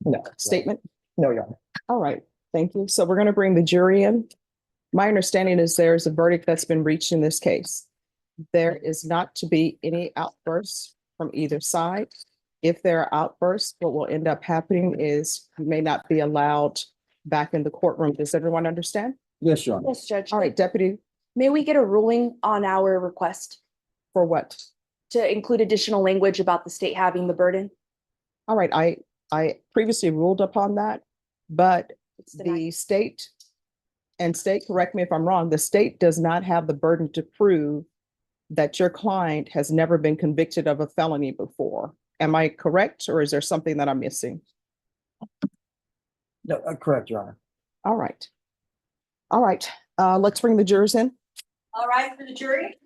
No. Statement? No, Your Honor. All right, thank you. So we're going to bring the jury in. My understanding is there is a verdict that's been reached in this case. There is not to be any outbursts from either side. If there are outbursts, what will end up happening is you may not be allowed back in the courtroom. Does everyone understand? Yes, Your Honor. Yes, Judge. All right, Deputy, May we get a ruling on our request for what? to include additional language about the state having the burden? All right, I previously ruled upon that, but It's denied. the state, correct me if I'm wrong, the state does not have the burden to prove that your client has never been convicted of a felony before. Am I correct, or is there something that I'm missing? No, correct, Your Honor. All right. All right, let's bring the jurors in. All right, for the jury.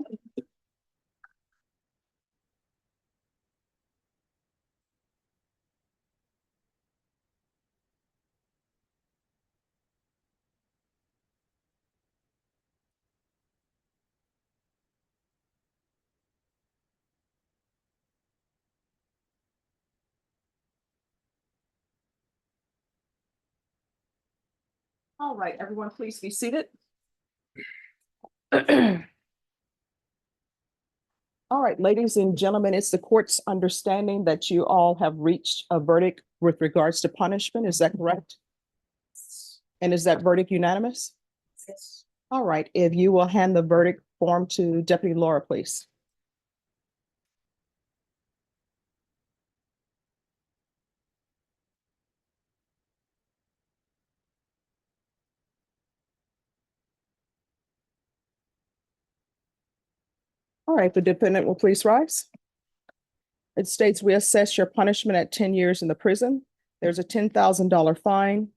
All right, everyone, please be seated. All right, ladies and gentlemen, it's the court's understanding that you all have reached a verdict with regards to punishment. Is that correct? And is that verdict unanimous? Yes. All right, if you will hand the verdict form to Deputy Laura, please. All right, the defendant will please rise. It states we assess your punishment at 10 years in the prison. There's a $10,000 fine,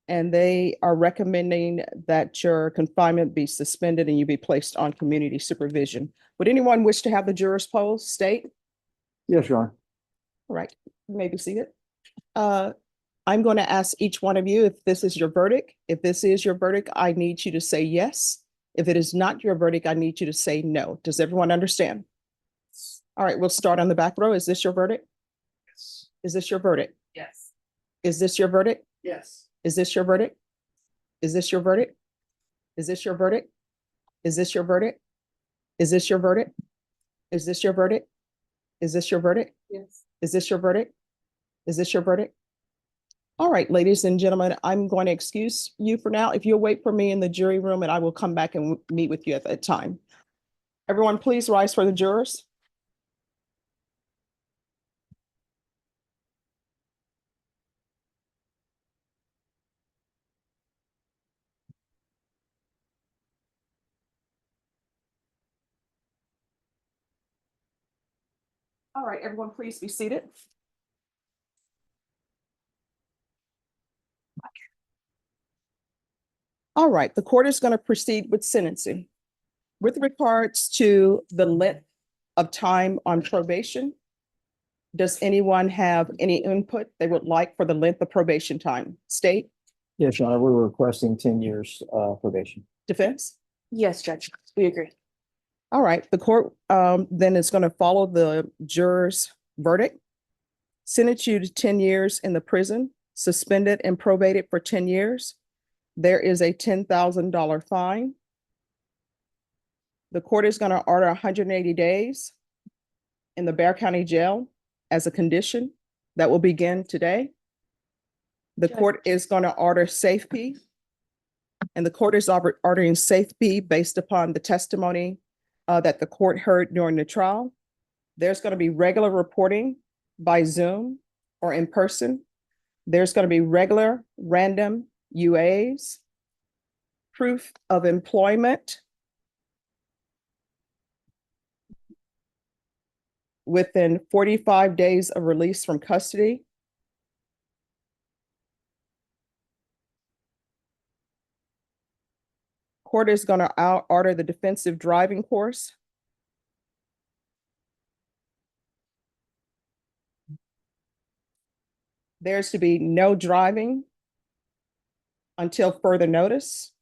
and they are recommending that your confinement be suspended and you be placed on community supervision. Would anyone wish to have the jurors poll state? Yes, Your Honor. All right, you may be seated. I'm going to ask each one of you if this is your verdict. If this is your verdict, I need you to say yes. If it is not your verdict, I need you to say no. Does everyone understand? All right, we'll start on the back row. Is this your verdict? Yes. Is this your verdict? Yes. Is this your verdict? Yes. Is this your verdict? Is this your verdict? Is this your verdict? Is this your verdict? Is this your verdict? Is this your verdict? Is this your verdict? Yes. Is this your verdict? Is this your verdict? All right, ladies and gentlemen, I'm going to excuse you for now. If you'll wait for me in the jury room, and I will come back and meet with you at that time. Everyone, please rise for the jurors. All right, everyone, please be seated. All right, the court is going to proceed with sentencing. With regards to the length of time on probation, does anyone have any input they would like for the length of probation time? State, Yes, Your Honor. We're requesting 10 years probation. defense? Yes, Judge. We agree. All right, the court then is going to follow the juror's verdict. Sentence you to 10 years in the prison, suspended and probated for 10 years. There is a $10,000 fine. The court is going to order 180 days in the Bexar County Jail as a condition that will begin today. The court is going to order safety, and the court is ordering safety based upon the testimony that the court heard during the trial. There's going to be regular reporting by Zoom or in person. There's going to be regular random UAs, proof of employment within 45 days of release from custody. Court is going to order the defensive driving course. There's to be no driving until further notice.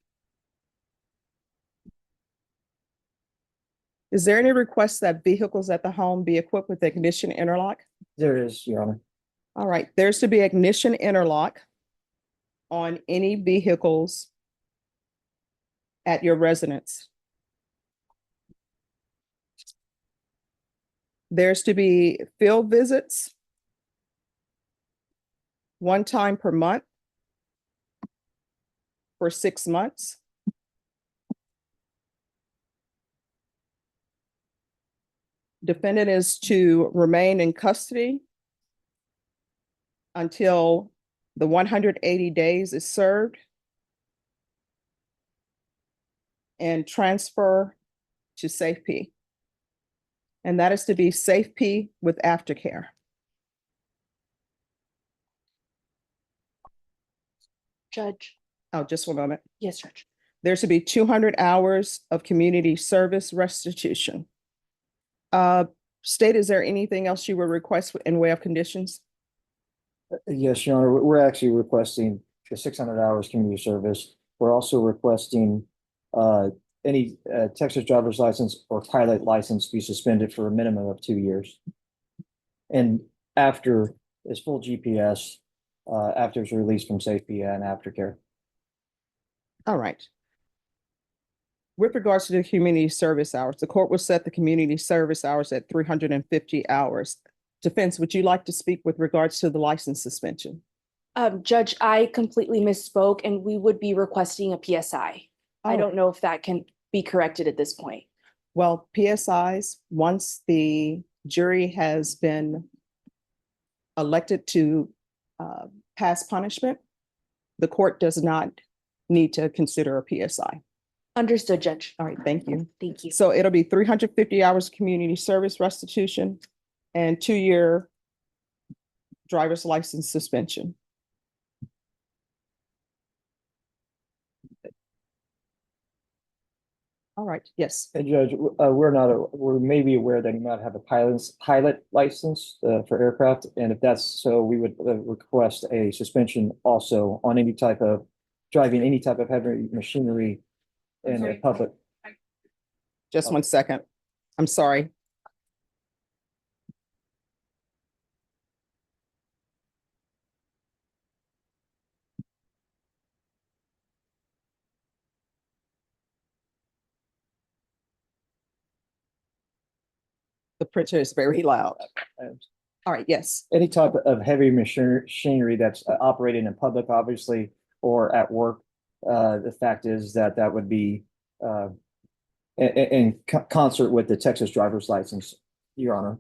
Is there any request that vehicles at the home be equipped with ignition interlock? There is, Your Honor. All right, there's to be ignition interlock on any vehicles at your residence. There's to be field visits one time per month for 6 months. Defendant is to remain in custody until the 180 days is served and transfer to safety. And that is to be safety with aftercare. Judge. Oh, just 1 moment. Yes, Judge. There's to be 200 hours of community service restitution. State, is there anything else you would request in way of conditions? Yes, Your Honor, we're actually requesting the 600 hours community service. We're also requesting any Texas driver's license or pilot license be suspended for a minimum of 2 years. And after is full GPS, after it's released from safety and aftercare. All right. With regards to the community service hours, the court will set the community service hours at 350 hours. Defense, would you like to speak with regards to the license suspension? Judge, I completely misspoke and we would be requesting a PSI. I Oh. don't know if that can be corrected at this point. Well, PSIs, once the jury has been elected to pass punishment, the court does not need to consider a PSI. Understood, Judge. All right, thank you. Thank you. So it'll be 350 hours of community service restitution and 2-year driver's license suspension. All right, yes. And Judge, we're maybe aware that you might have a pilot license for aircraft. And if that's so, we would request a suspension also on any type of driving any type of heavy machinery in a public. Just 1 second. I'm sorry. The printer is very loud. All right, yes. Any type of heavy machinery that's operating in public, obviously, or at work. The fact is that that would be in concert with the Texas driver's license, Your Honor.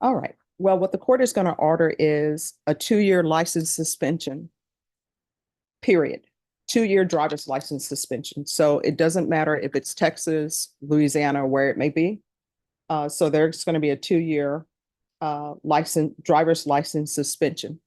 All right. Well, what the court is going to order is a 2-year license suspension, period. 2-year driver's license suspension. So it doesn't matter if it's Texas, Louisiana, or where it may be. So there's going to be a 2-year driver's license suspension.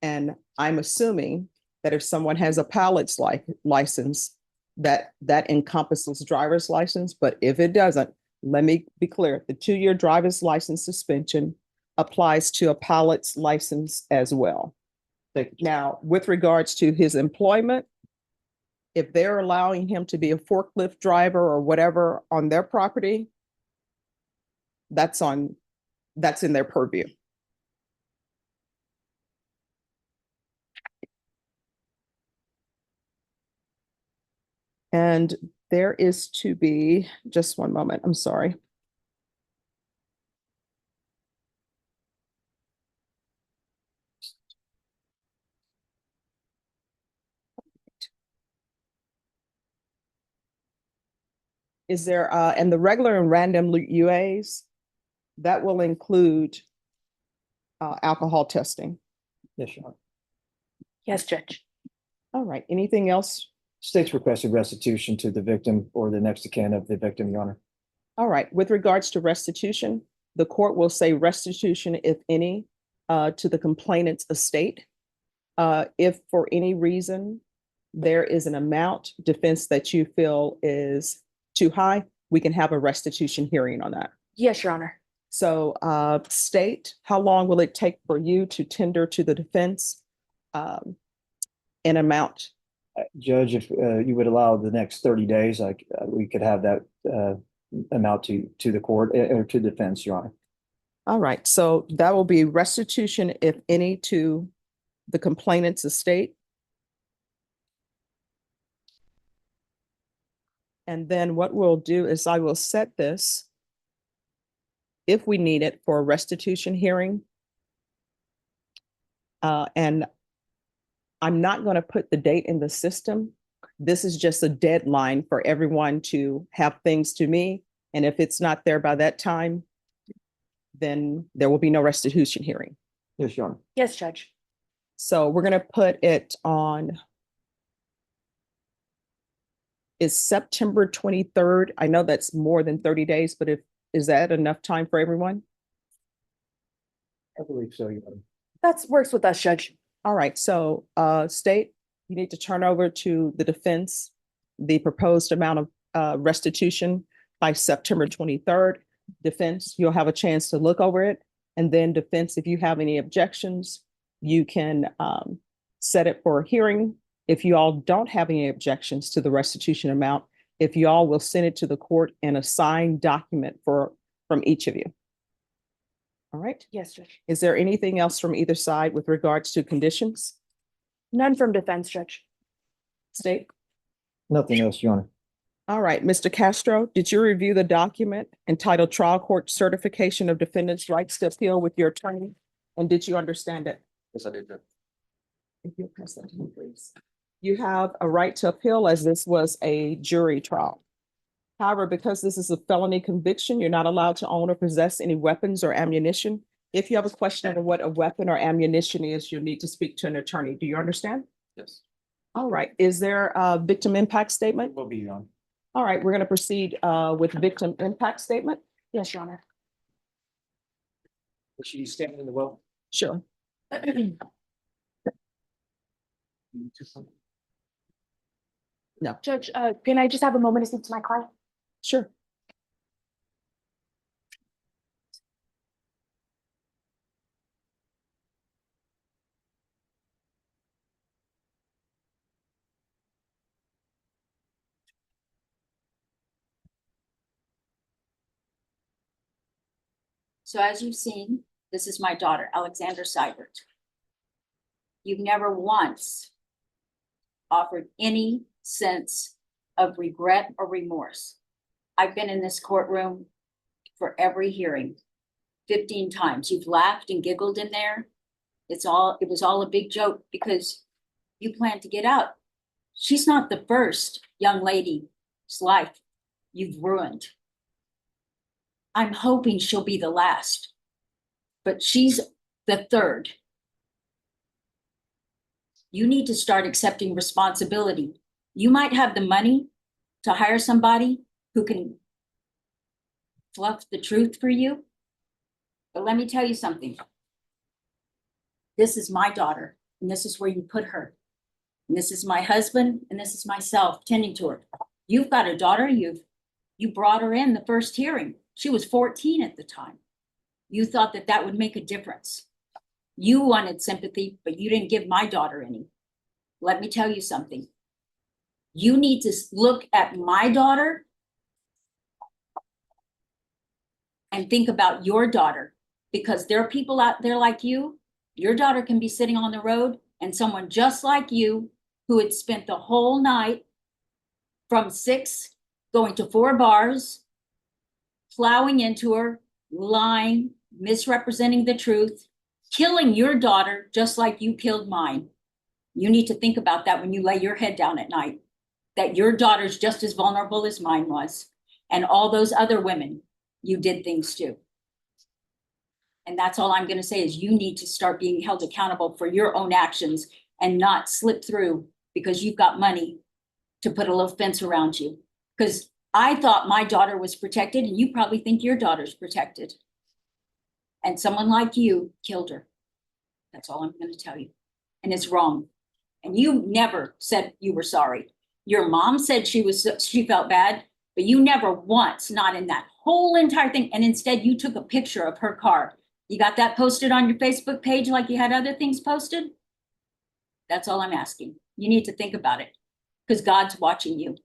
And I'm assuming that if someone has a pilot's license, that encompasses driver's license. But if it doesn't, let me be clear, the 2-year driver's license suspension applies to a pilot's license as well. Now, with regards to his employment, if they're allowing him to be a forklift driver or whatever on their property, that's in their purview. And there is to be, just 1 moment, I'm sorry. Is there, and the regular and random UAs, that will include alcohol testing. Yes, Your Honor. Yes, Judge. All right, anything else? State's requested restitution to the victim or the next of kin of the victim, Your Honor. All right, with regards to restitution, the court will say restitution, if any, to the complainant's estate. If for any reason there is an amount defense that you feel is too high, we can have a restitution hearing on that. Yes, Your Honor. So state, how long will it take for you to tender to the defense an amount? Judge, if you would allow the next 30 days, we could have that amount to the court or to defense, Your Honor. All right, so that will be restitution, if any, to the complainant's estate. And then what we'll do is I will set this, if we need it, for a restitution hearing. And I'm not going to put the date in the system. This is just a deadline for everyone to have things to me. And if it's not there by that time, then there will be no restitution hearing. Yes, Your Honor. Yes, Judge. So we're going to put it on. Is September 23rd. I know that's more than 30 days, but is that enough time for everyone? I believe so, Your Honor. That works with us, Judge. All right, so state, you need to turn over to the defense the proposed amount of restitution by September 23rd. Defense, you'll have a chance to look over it. And then defense, if you have any objections, you can set it for a hearing. If you all don't have any objections to the restitution amount, if you all will send it to the court in a signed document from each of you. All right. Yes, Judge. Is there anything else from either side with regards to conditions? None from defense, Judge. State? Nothing else, Your Honor. All right, Mr. Castro, did you review the document entitled Trial Court Certification of Defendant's Rights to Appeal with your attorney? And did you understand it? Yes, I did. If you'll pass that to me, please. You have a right to appeal as this was a jury trial. However, because this is a felony conviction, you're not allowed to own or possess any weapons or ammunition. If you have a question of what a weapon or ammunition is, you'll need to speak to an attorney. Do you understand? Yes. All right. Is there a victim impact statement? Will be, Your Honor. All right, we're going to proceed with victim impact statement. Yes, Your Honor. Was she standing in the well? Sure. No, Judge, can I just have a moment to speak to my client? sure. So as you've seen, this is my daughter, Alexandra Seibert. You've never once offered any sense of regret or remorse. I've been in this courtroom for every hearing, 15 times. You've laughed and giggled in there. It was all a big joke because you plan to get out. She's not the first young lady's life you've ruined. I'm hoping she'll be the last, but she's the third. You need to start accepting responsibility. You might have the money to hire somebody who can fluff the truth for you, but let me tell you something. This is my daughter, and this is where you put her. And this is my husband, and this is myself tending to her. You've got a daughter, you brought her in the first hearing. She was 14 at the time. You thought that that would make a difference. You wanted sympathy, but you didn't give my daughter any. Let me tell you something. You need to look at my daughter and think about your daughter, because there are people out there like you. Your daughter can be sitting on the road, and someone just like you who had spent the whole night from 6 going to 4 bars, plowing into her, lying, misrepresenting the truth, killing your daughter just like you killed mine. You need to think about that when you lay your head down at night, that your daughter's just as vulnerable as mine was. And all those other women, you did things to. And that's all I'm going to say is you need to start being held accountable for your own actions and not slip through because you've got money to put a little fence around you. Because I thought my daughter was protected, and you probably think your daughter's protected. And someone like you killed her. That's all I'm going to tell you. And it's wrong. And you never said you were sorry. Your mom said she felt bad, but you never once, not in that whole entire thing. And instead you took a picture of her car. You got that posted on your Facebook page like you had other things posted? That's all I'm asking. You need to think about it because God's watching you.